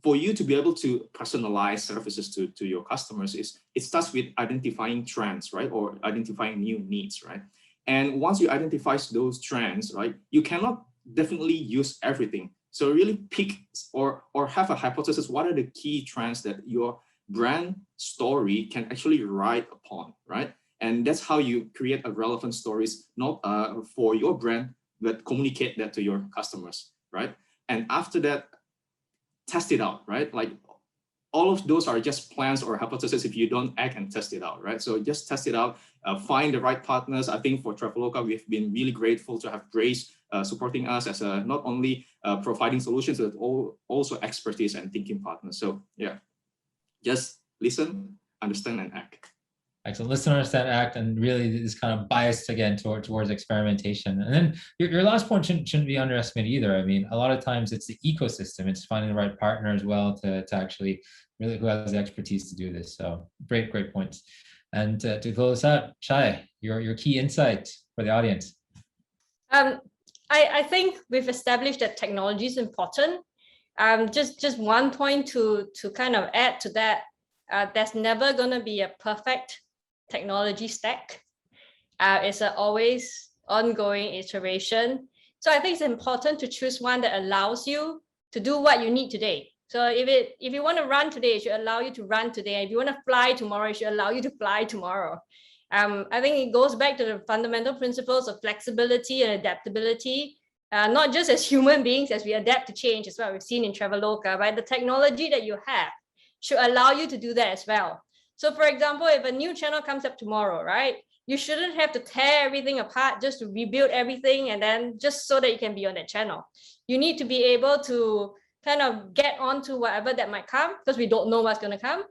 for you to be able to personalize services to your customers, it starts with identifying trends, right? Or identifying new needs, right? And once you identify those trends, right, you cannot definitely use everything. So really pick or have a hypothesis, what are the key trends that your brand story can actually ride upon, right? And that's how you create a relevant stories, not for your brand, but communicate that to your customers, right? And after that, test it out, right? Like all of those are just plans or hypotheses if you don't act and test it out, right? So just test it out, find the right partners. I think for Traveloka, we've been really grateful to have Braze supporting us as a not only providing solutions, but also expertise and thinking partners. So yeah, just listen, understand, and act. Excellent. Listen, understand, act, and really this kind of biased again towards experimentation. And then your last point shouldn't be underestimated either. I mean, a lot of times it's the ecosystem. It's finding the right partner as well to actually really who has the expertise to do this. So great points. And to close out, Chai, your key insight for the audience. I think we've established that technology is important. Just one point to kind of add to that, there's never going to be a perfect technology stack. It's an always ongoing iteration. So I think it's important to choose one that allows you to do what you need today. So if you want to run today, it should allow you to run today. If you want to fly tomorrow, it should allow you to fly tomorrow. I think it goes back to the fundamental principles of flexibility and adaptability, not just as human beings as we adapt to change, as what we've seen in Traveloka, right? The technology that you have should allow you to do that as well. So for example, if a new channel comes up tomorrow, right? You shouldn't have to tear everything apart just to rebuild everything and then just so that you can be on that channel. You need to be able to kind of get onto whatever that might come, because we don't know what's going to come.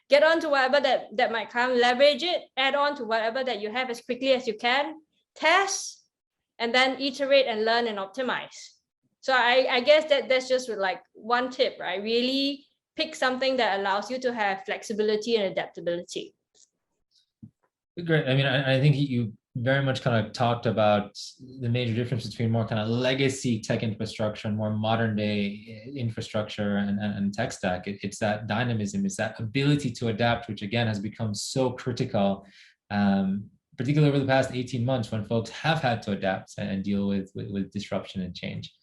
Get onto whatever that might come, leverage it, add on to whatever that you have as quickly as you can, test, and then iterate and learn and optimize. So I guess that's just like one tip, right? Really pick something that allows you to have flexibility and adaptability. Great. I mean, I think you very much kind of talked about the major difference between more kind of legacy tech infrastructure and more modern day infrastructure and tech stack. It's that dynamism, it's that ability to adapt, which again has become so critical, particularly over the past 18 months when folks have had to adapt and deal with disruption and change.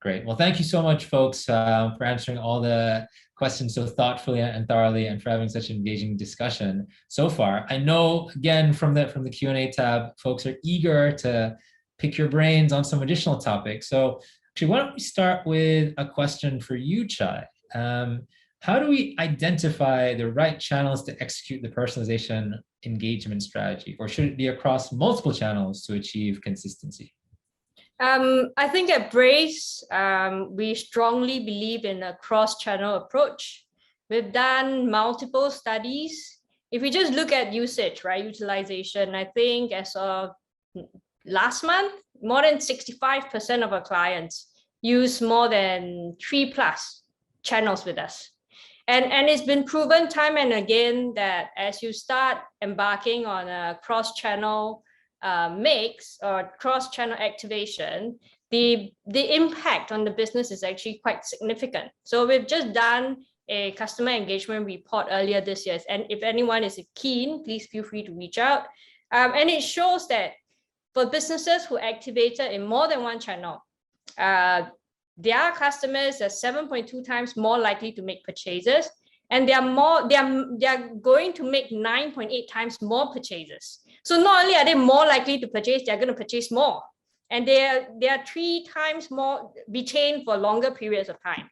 Great. Well, thank you so much, folks, for answering all the questions so thoughtfully and thoroughly, and for having such an engaging discussion so far. I know, again, from the Q&A tab, folks are eager to pick your brains on some additional topics. So actually, why don't we start with a question for you, Chai? How do we identify the right channels to execute the personalization engagement strategy? Or should it be across multiple channels to achieve consistency? I think at Braze, we strongly believe in a cross-channel approach. We've done multiple studies. If we just look at usage, right, utilization, I think as of last month, more than 65% of our clients use more than 3+ channels with us. And it's been proven time and again that as you start embarking on a cross-channel mix or cross-channel activation, the impact on the business is actually quite significant. So we've just done a customer engagement report earlier this year, and if anyone is keen, please feel free to reach out. And it shows that for businesses who activated in more than one channel, their customers are 7.2 times more likely to make purchases, and they are going to make 9.8 times more purchases. So not only are they more likely to purchase, they're going to purchase more. And they are 3 times more retained for longer periods of time.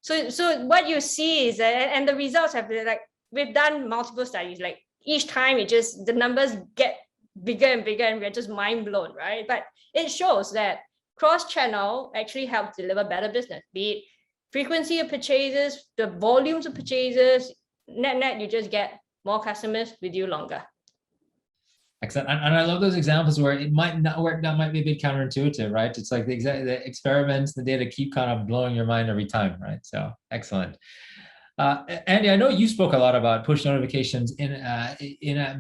So what you see is, and the results have been like, we've done multiple studies, like each time the numbers get bigger and bigger and we're just mind blown, right? But it shows that cross-channel actually helps deliver better business, be it frequency of purchases, the volumes of purchases, net, you just get more customers with you longer. Excellent. And I love those examples where it might not work, that might be a bit counterintuitive, right? It's like the experiments, the data keep kind of blowing your mind every time, right? So excellent. Andy, I know you spoke a lot about push notifications in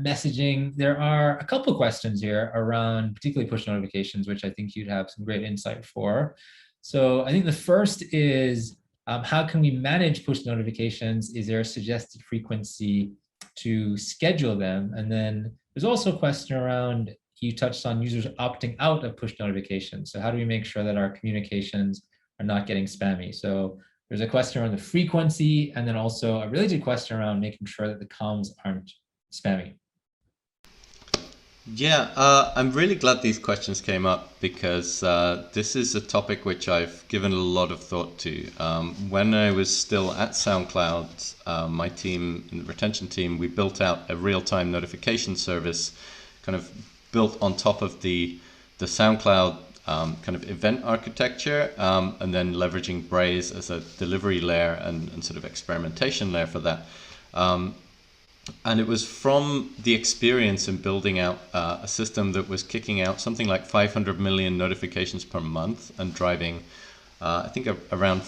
messaging. There are a couple of questions here around particularly push notifications, which I think you'd have some great insight for. So I think the first is, how can we manage push notifications? Is there a suggested frequency to schedule them? And then there's also a question around, you touched on users opting out of push notifications. So how do we make sure that our communications are not getting spammy? So there's a question around the frequency, and then also a related question around making sure that the comms aren't spammy. Yeah, I'm really glad these questions came up, because this is a topic which I've given a lot of thought to. When I was still at SoundCloud, my team, the retention team, we built out a real-time notification service, kind of built on top of the SoundCloud kind of event architecture, and then leveraging Braze as a delivery layer and sort of experimentation layer for that. And it was from the experience in building out a system that was kicking out something like 500 million notifications per month and driving, I think, around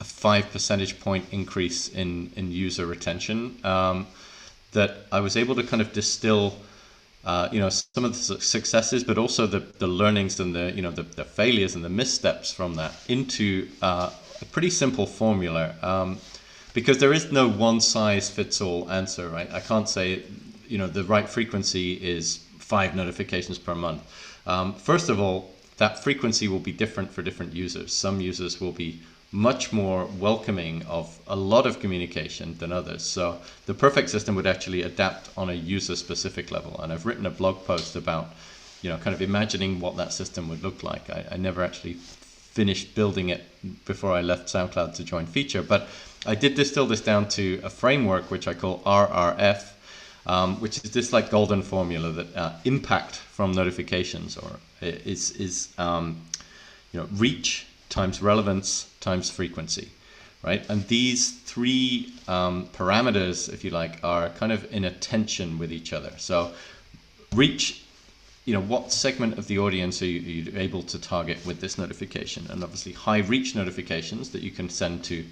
a 5 percentage point increase in user retention, that I was able to kind of distill some of the successes, but also the learnings and the failures and the missteps from that into a pretty simple formula. Because there is no one size fits all answer, right? I can't say, the right frequency is 5 notifications per month. First of all, that frequency will be different for different users. Some users will be much more welcoming of a lot of communication than others. So the perfect system would actually adapt on a user specific level. And I've written a blog post about, kind of imagining what that system would look like. I never actually finished building it before I left SoundCloud to join Feature, but I did distill this down to a framework which I call RRF, which is this like golden formula that impact from notifications is reach times relevance times frequency, right? And these 3 parameters, if you like, are kind of in a tension with each other. So reach, what segment of the audience are you able to target with this notification? And obviously high reach notifications that you can send to,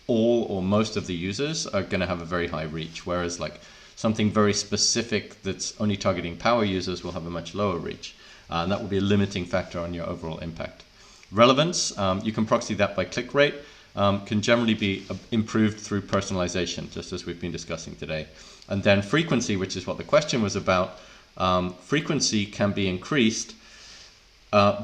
all or most of the users are going to have a very high reach, whereas like something very specific that's only targeting power users will have a much lower reach. And that will be a limiting factor on your overall impact. Relevance, you can proxy that by click rate, can generally be improved through personalization, just as we've been discussing today. And then frequency, which is what the question was about, frequency can be increased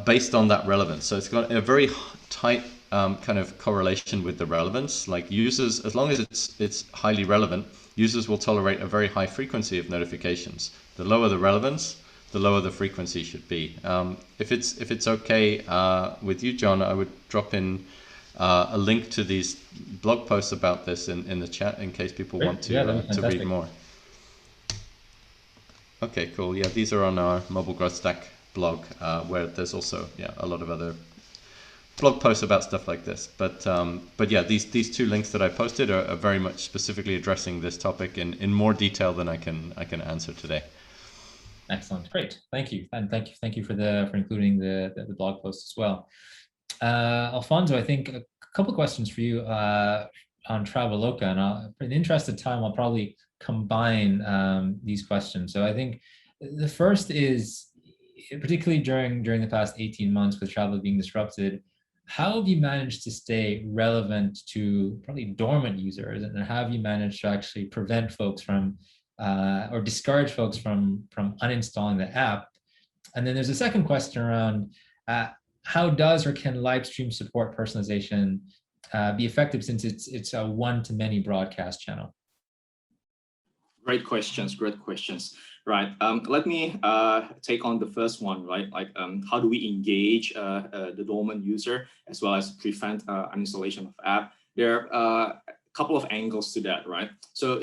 based on that relevance. So it's got a very tight kind of correlation with the relevance. Like users, as long as it's highly relevant, users will tolerate a very high frequency of notifications. The lower the relevance, the lower the frequency should be. If it's okay with you, John, I would drop in a link to these blog posts about this in the chat in case people want to read more. Okay, cool. Yeah, these are on our Mobile Growth Stack blog, where there's also a lot of other blog posts about stuff like this. But yeah, these 2 links that I posted are very much specifically addressing this topic in more detail than I can answer today. Excellent, great, thank you, and thank you for including the blog post as well. Alfonso, I think a couple questions for you on Traveloka, and in the interest of time, I'll probably combine these questions. So I think the first is, particularly during the past 18 months with travel being disrupted, how have you managed to stay relevant to probably dormant users, and how have you managed to actually prevent folks from or discourage folks from uninstalling the app? And then there's a second question around how does or can live stream support personalization be effective, since it's a one-to-many broadcast channel? Great questions. Right. Let me take on the first one, right? Like, how do we engage the dormant user as well as prevent uninstallation of app? There are a couple of angles to that, right? So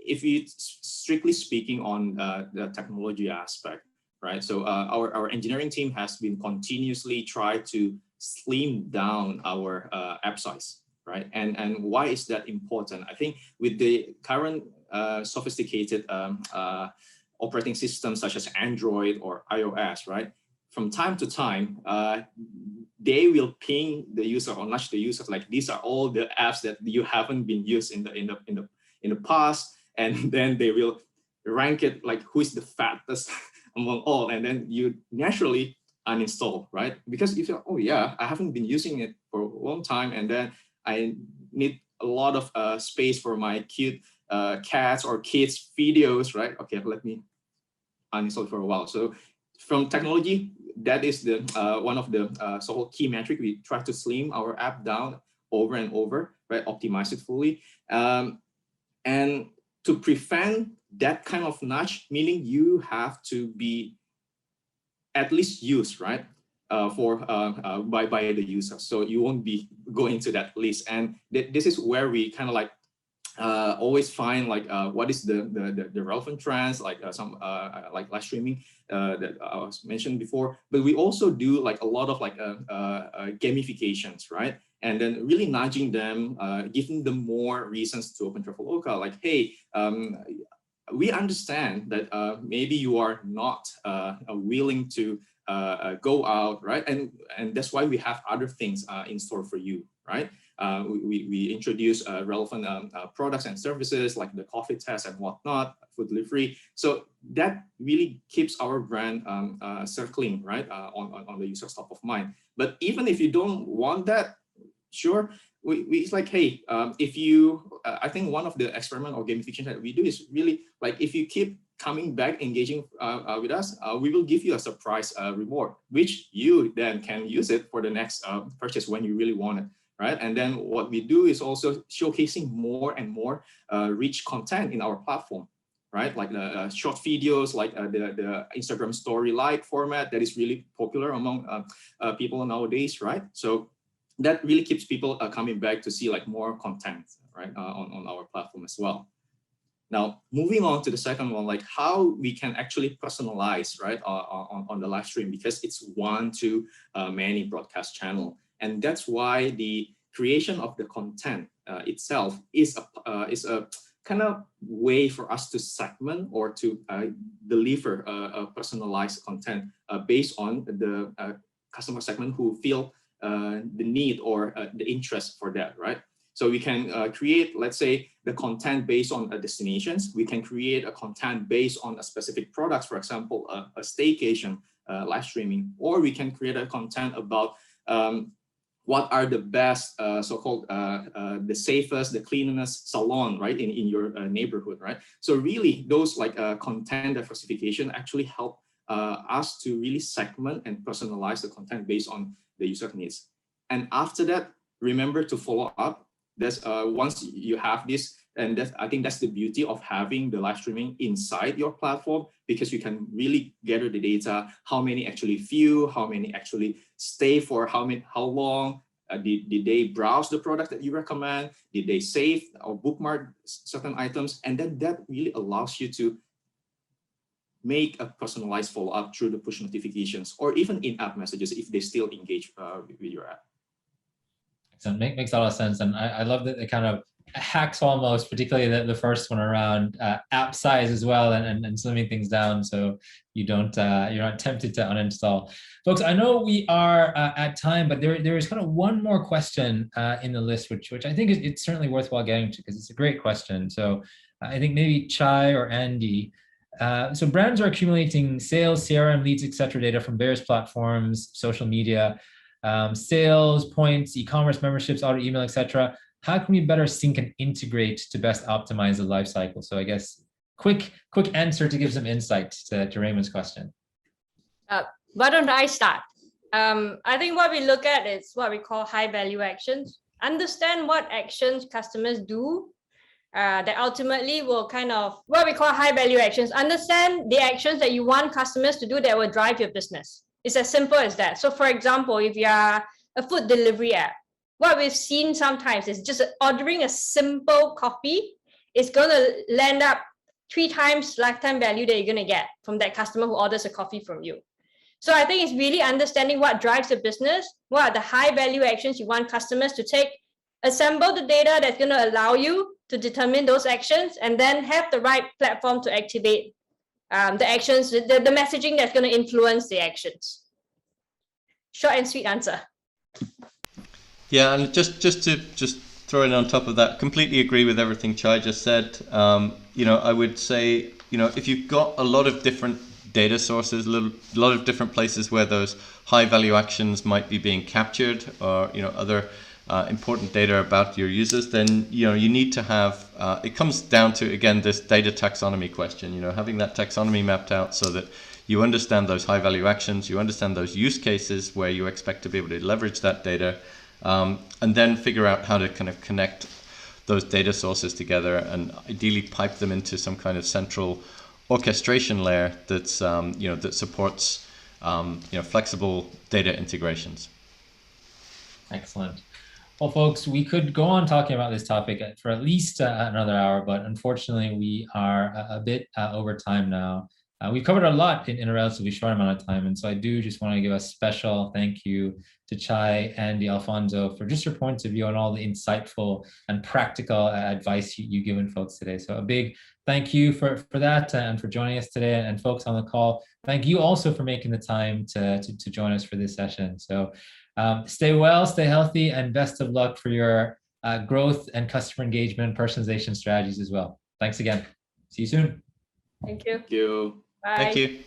if we strictly speaking on the technology aspect, right? So our engineering team has been continuously trying to slim down our app size, right? And why is that important? I think with the current sophisticated operating systems such as Android or iOS, right? From time to time, they will ping the user or nudge the user like, these are all the apps that you haven't been used in the past, and then they will rank it like who is the fattest among all, and then you naturally uninstall, right? Because you feel, oh yeah, I haven't been using it for a long time, and then I need a lot of space for my cute cats or kids videos, right? Okay, let me uninstall for a while. So from technology, that is the one of the so-called key metric. We try to slim our app down over and over, right? Optimize it fully. And to prevent that kind of nudge, meaning you have to be at least used, right? By the user. So you won't be going to that list. And this is where we kind of like always find like what is the relevant trends, like some like live streaming that I was mentioned before. But we also do like a lot of like gamifications, right? And then really nudging them, giving them more reasons to open Traveloka. Like, hey, we understand that maybe you are not willing to go out, right? And that's why we have other things in store for you, right? We introduce relevant products and services like the coffee test and whatnot, food delivery. So that really keeps our brand circling, right, on the user's top of mind. But even if you don't want that, sure, it's like, hey, if you, I think one of the experiment or gamification that we do is really like, if you keep coming back, engaging with us, we will give you a surprise reward, which you then can use it for the next purchase when you really want it, right? And then what we do is also showcasing more and more rich content in our platform, right? Like the short videos, like the Instagram story-like format that is really popular among people nowadays, right? So that really keeps people coming back to see like more content, right, on our platform as well. Now, moving on to the second one, like how we can actually personalize, right, on the live stream, because it's one to many broadcast channel. And that's why the creation of the content itself is a kind of way for us to segment or to deliver a personalized content based on the customer segment who feel the need or the interest for that, right? So we can create, let's say, the content based on destinations. We can create a content based on a specific products, for example, a staycation, live streaming, or we can create a content about what are the best, so-called the safest, the cleanest salon, right, in your neighborhood, right? So really, those like content diversification actually help us to really segment and personalize the content based on the user needs. And after that, remember to follow up. That's once you have this, and I think that's the beauty of having the live streaming inside your platform, because you can really gather the data, how many actually view, how many actually stay for how long, did they browse the product that you recommend, did they save or bookmark certain items, and then that really allows you to make a personalized follow-up through the push notifications or even in-app messages if they still engage with your app. So makes a lot of sense. And I love that it kind of hacks almost, particularly the first one around app size as well, and slimming things down so you don't, you're not tempted to uninstall. Folks, I know we are at time, but there is kind of one more question in the list, which I think it's certainly worthwhile getting to, because it's a great question. So I think maybe Chai or Andy, so brands are accumulating sales, CRM, leads, etc. data from various platforms, social media, sales, points, e-commerce, memberships, auto email, etc. How can we better sync and integrate to best optimize the life cycle? So I guess quick answer to give some insight to Raymond's question. Why don't I start? I think what we look at is what we call high value actions. Understand what actions customers do that ultimately will kind of what we call high value actions. Understand the actions that you want customers to do that will drive your business. It's as simple as that. So for example, if you are a food delivery app, what we've seen sometimes is just ordering a simple coffee is going to land up 3 times lifetime value that you're going to get from that customer who orders a coffee from you. So I think it's really understanding what drives the business, what are the high value actions you want customers to take, assemble the data that's going to allow you to determine those actions, and then have the right platform to activate the actions, the messaging that's going to influence the actions. Short and sweet answer. Yeah, and just to throw in on top of that, completely agree with everything Chai just said. I would say, if you've got a lot of different data sources, a lot of different places where those high value actions might be being captured, or other important data about your users, then you need to have it comes down to, again, this data taxonomy question, having that taxonomy mapped out so that you understand those high value actions, you understand those use cases where you expect to be able to leverage that data, and then figure out how to kind of connect those data sources together and ideally pipe them into some kind of central orchestration layer that's that supports flexible data integrations. Excellent. Well, folks, we could go on talking about this topic for at least another hour, but unfortunately we are a bit over time now. We've covered a lot in a relatively short amount of time, and so I do just want to give a special thank you to Chai, Andy, Alfonso for just your points of view on all the insightful and practical advice you've given folks today. So a big thank you for that and for joining us today, and folks on the call, thank you also for making the time to join us for this session. So Stay well, stay healthy, and best of luck for your growth and customer engagement personalization strategies as well. Thanks again. See you soon. Thank you. Thank you. Bye. Thank you.